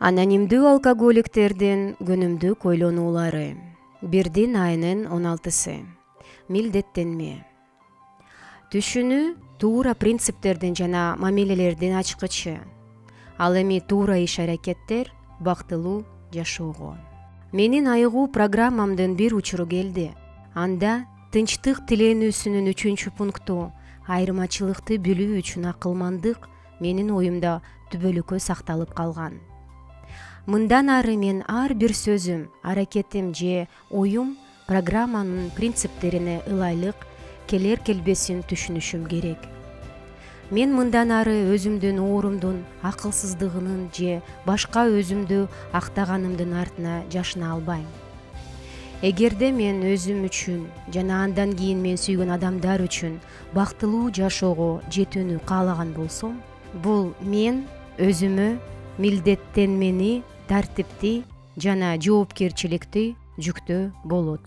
Анонимдүү алкоголиктердин күнүмдүк ойлонуулары. Бирдин айынын 16-сы. Милдеттенме. Түшүнүү туура принциптердин жана мамилелердин ачкычы. Ал эми туура иш-аракеттер бактылуу жашоого. Менин айыгуу программамдын бир учуру келди. Анда тынчтык тиленүүсүнүн 3 пункту айырмачылыкты билүү үчүн акылмандык менин оюмда түбөлүккө сакталып калган. Мындан ары мен ар бир сөзүм, аракетим же оюм программанын принциптерине ылайлык келер-келбесин түшүнүшүм керек. Мен мындан ары өзүмдүн оорумдун, акылсыздыгынын же башка өзүмдү актаганымдын артына жашына албайм. Эгерде мен өзүм үчүн жана андан кийин мен сүйгөн адамдар үчүн бактылуу жашоого жетүүнү каалаган болсом, бул мен өзүмө милдеттенмени, тартипти жана жоопкерчиликти жүктөө болот.